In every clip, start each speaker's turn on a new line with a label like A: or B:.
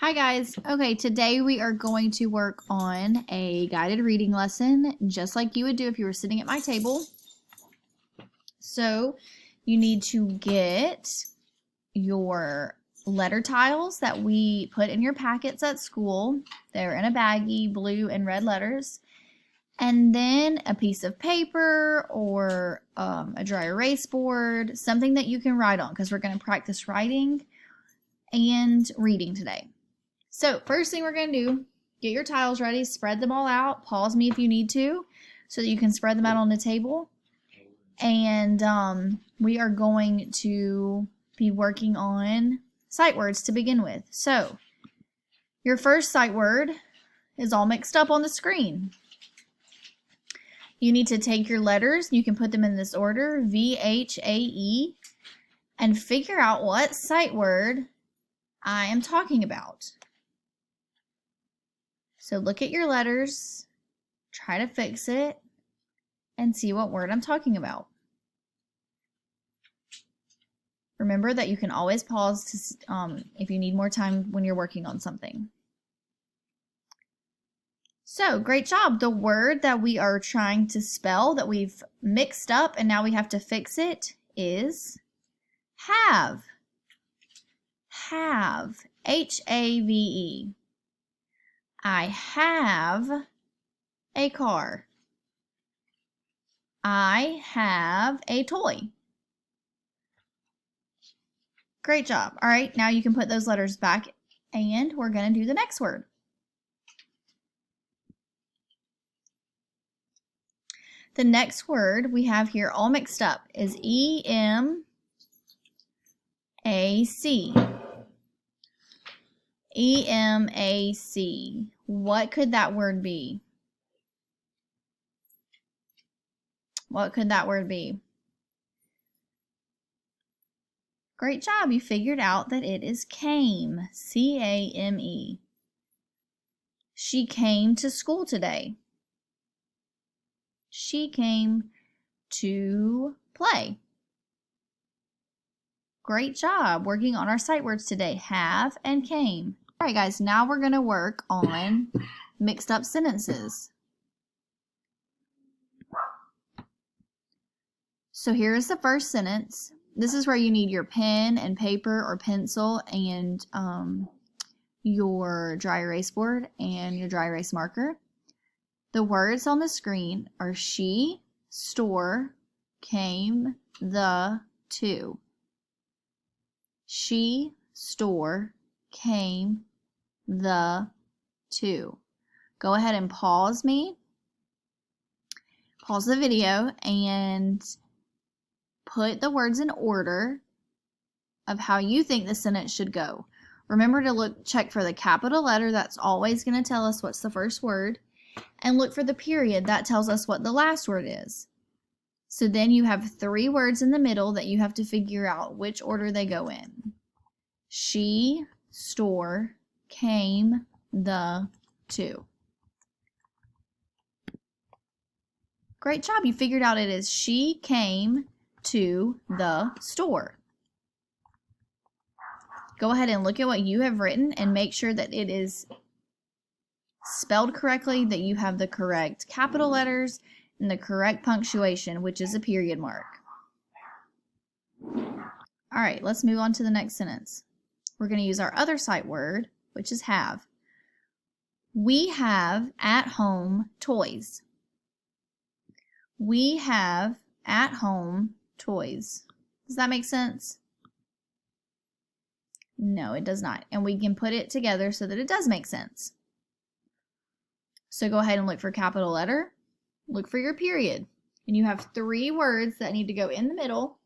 A: Hi guys. Okay, today we are going to work on a guided reading lesson just like you would do if you were sitting at my table. So you need to get your letter tiles that we put in your packets at school. They're in a baggie, blue and red letters. And then a piece of paper or a dry erase board, something that you can write on because we're going to practice writing and reading today. So first thing we're going to do, get your tiles ready, spread them all out. Pause me if you need to so that you can spread them out on the table. And we are going to be working on sight words to begin with. So your first sight word is all mixed up on the screen. You need to take your letters, you can put them in this order, V, H, A, E, and figure out what sight word I am talking about. So look at your letters, try to fix it, and see what word I'm talking about. Remember that you can always pause to, if you need more time when you're working on something. So, great job. The word that we are trying to spell that we've mixed up and now we have to fix it is have. Have. H-A-V-E. I have a car. I have a toy. Great job. All right, now you can put those letters back and we're going to do the next word. The next word we have here all mixed up is E-M-A-C. E-M-A-C. What could that word be? What could that word be? Great job. You figured out that it is came. C-A-M-E. She came to school today. She came to play. Great job working on our sight words today. Have and came. All right, guys, now we're going to work on mixed up sentences. So here's the first sentence. This is where you need your pen and paper or pencil and your dry erase board and your dry erase marker. The words on the screen are she, store, came, the, to. She, store, came, the, to. Go ahead and pause me. Pause the video and put the words in order of how you think the sentence should go. Remember to check for the capital letter. That's always going to tell us what's the first word. And look for the period. That tells us what the last word is. So then you have 3 words in the middle that you have to figure out which order they go in. She, store, came, the, to. Great job. You figured out it is she came to the store. Go ahead and look at what you have written and make sure that it is spelled correctly, that you have the correct capital letters and the correct punctuation, which is a period mark. All right, let's move on to the next sentence. We're going to use our other sight word, which is have. We have at home toys. We have at home toys. Does that make sense? No, it does not. And we can put it together so that it does make sense. So go ahead and look for capital letter. Look for your period. And you have 3 words that need to go in the middle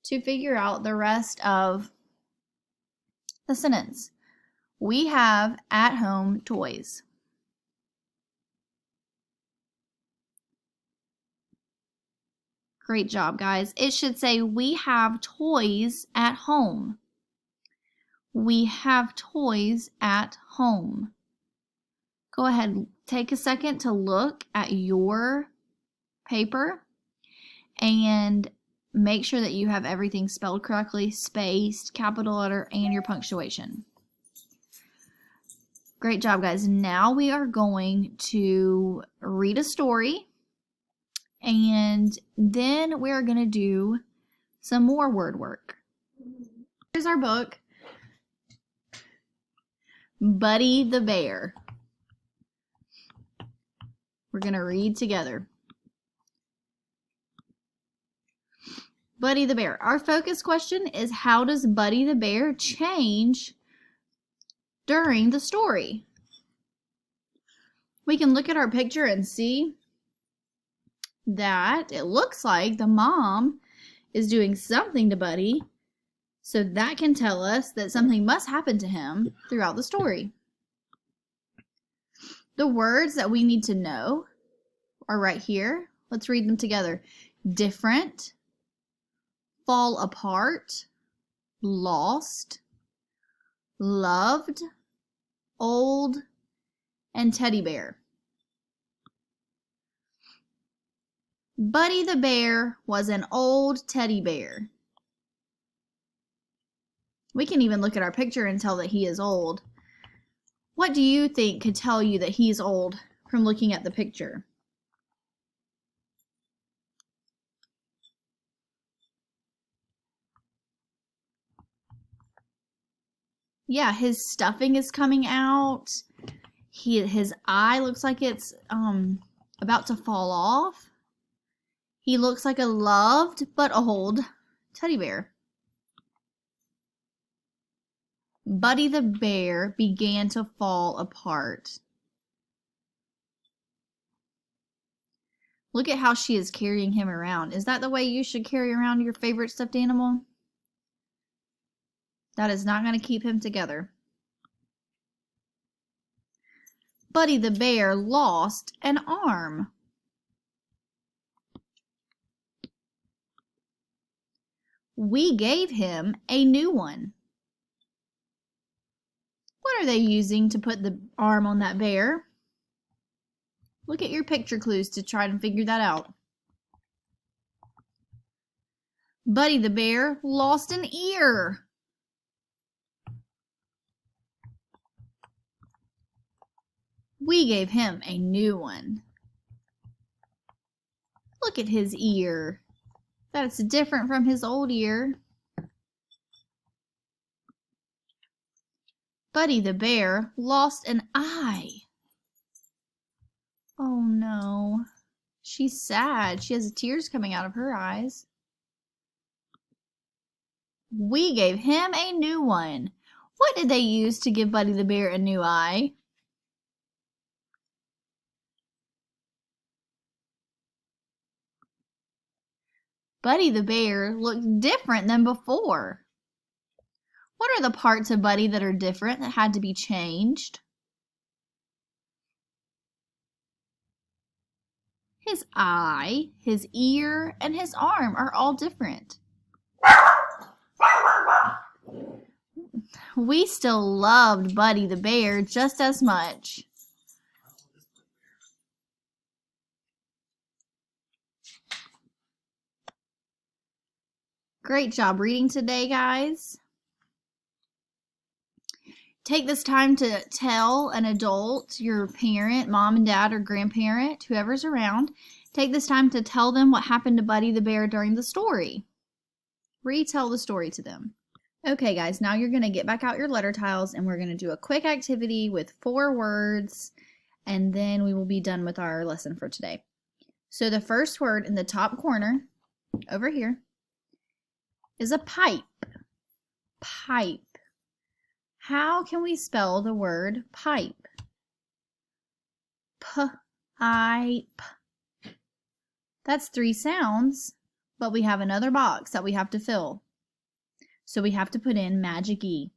A: to figure out the rest of the sentence. We have at home toys. Great job, guys. It should say we have toys at home. We have toys at home. Go ahead, take a second to look at your paper and make sure that you have everything spelled correctly, spaced, capital letter, and your punctuation. Great job, guys. Now we are going to read a story, and then we're going to do some more word work. Here's our book, Buddy the Bear. We're going to read together. Buddy the Bear. Our focus question is, how does Buddy the Bear change during the story? We can look at our picture and see that it looks like the mom is doing something to Buddy, so that can tell us that something must happen to him throughout the story. The words that we need to know are right here. Let's read them together. Different, fall apart, lost, loved, old, and teddy bear. Buddy the Bear was an old teddy bear. We can even look at our picture and tell that he is old. What do you think could tell you that he's old from looking at the picture? Yeah, his stuffing is coming out. His eye looks like it's about to fall off. He looks like a loved but old teddy bear. Buddy the Bear began to fall apart. Look at how she is carrying him around. Is that the way you should carry around your favorite stuffed animal? That is not going to keep him together. Buddy the Bear lost an arm. We gave him a new one. What are they using to put the arm on that bear? Look at your picture clues to try and figure that out. Buddy the Bear lost an ear. We gave him a new one. Look at his ear. That's different from his old ear. Buddy the Bear lost an eye. Oh no. She's sad. She has tears coming out of her eyes. We gave him a new one. What did they use to give Buddy the Bear a new eye? Buddy the Bear looked different than before. What are the parts of Buddy that are different that had to be changed? His eye, his ear, and his arm are all different. We still loved Buddy the Bear just as much. Great job reading today, guys. Take this time to tell an adult, your parent, mom and dad or grandparent, whoever's around, take this time to tell them what happened to Buddy the Bear during the story. Retell the story to them. Okay, guys, now you're going to get back out your letter tiles and we're going to do a quick activity with 4 words, and then we will be done with our lesson for today. So the first word in the top corner over here is a pipe. Pipe. How can we spell the word pipe? P-I-P. That's 3 sounds, but we have another box that we have to fill. So we have to put in magic E.